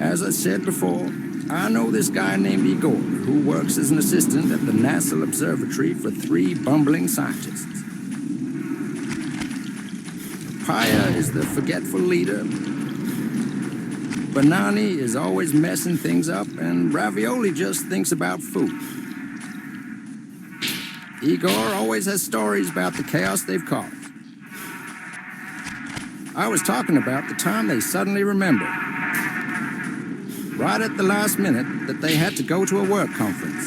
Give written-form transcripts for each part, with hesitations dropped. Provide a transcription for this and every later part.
As I said before, I know this guy named Igor, who works as an assistant at the NASA Observatory for 3 bumbling scientists. Papaya is the forgetful leader. Banani is always messing things up, and Ravioli just thinks about food. Igor always has stories about the chaos they've caused. I was talking about the time they suddenly remembered, right at the last minute, that they had to go to a work conference.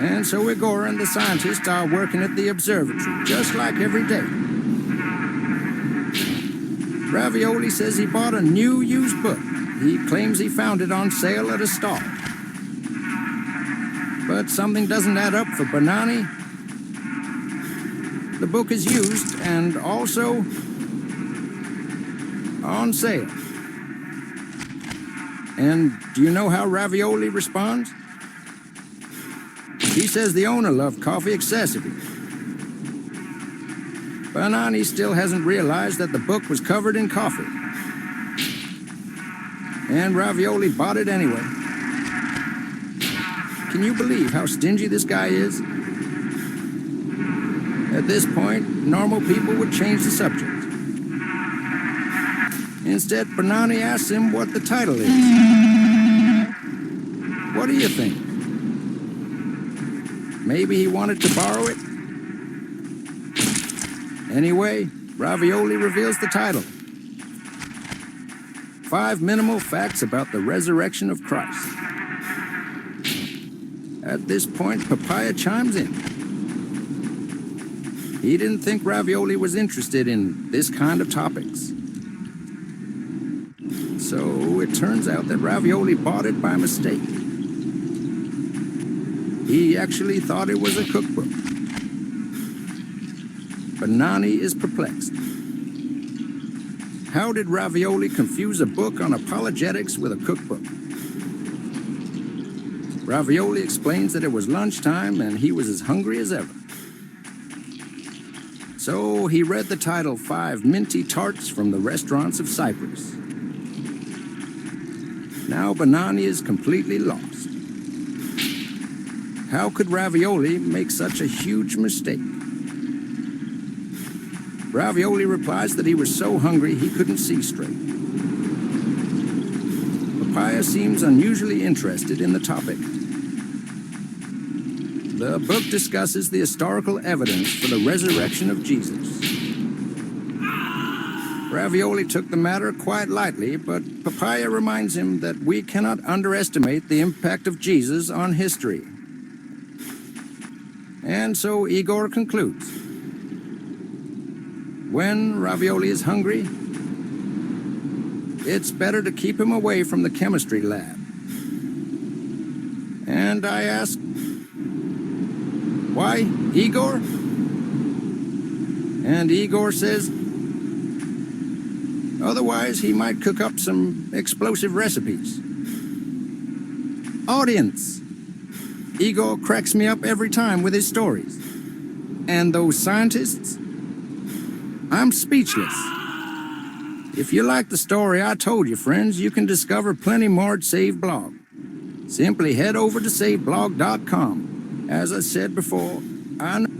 And so Igor and the scientists are working at the observatory, just like every day. Ravioli says he bought a new used book. He claims he found it on sale at a stall. But something doesn't add up for Banani. The book is used and also on sale. And do you know how Ravioli responds? He says the owner loved coffee excessively. Banani still hasn't realized that the book was covered in coffee. And Ravioli bought it anyway. Can you believe how stingy this guy is? At this point, normal people would change the subject. Instead, Banani asks him what the title is. What do you think? Maybe he wanted to borrow it? Anyway, Ravioli reveals the title. 5 minimal facts about the resurrection of Christ. At this point, Papaya chimes in. He didn't think Ravioli was interested in this kind of topics. So it turns out that Ravioli bought it by mistake. He actually thought it was a cookbook. Banani is perplexed. How did Ravioli confuse a book on apologetics with a cookbook? Ravioli explains that it was lunchtime and he was as hungry as ever. So he read the title 5 Minty Tarts from the Restaurants of Cyprus. Now Banani is completely lost. How could Ravioli make such a huge mistake? Ravioli replies that he was so hungry he couldn't see straight. Papaya seems unusually interested in the topic. The book discusses the historical evidence for the resurrection of Jesus. Ravioli took the matter quite lightly, but Papaya reminds him that we cannot underestimate the impact of Jesus on history. And so Igor concludes. When Ravioli is hungry, it's better to keep him away from the chemistry lab. And I ask, why, Igor? And Igor says, otherwise he might cook up some explosive recipes. Audience! Igor cracks me up every time with his stories. And those scientists? I'm speechless. If you like the story I told you, friends, you can discover plenty more at Save Blog. Simply head over to saveblog.com. As I said before, I know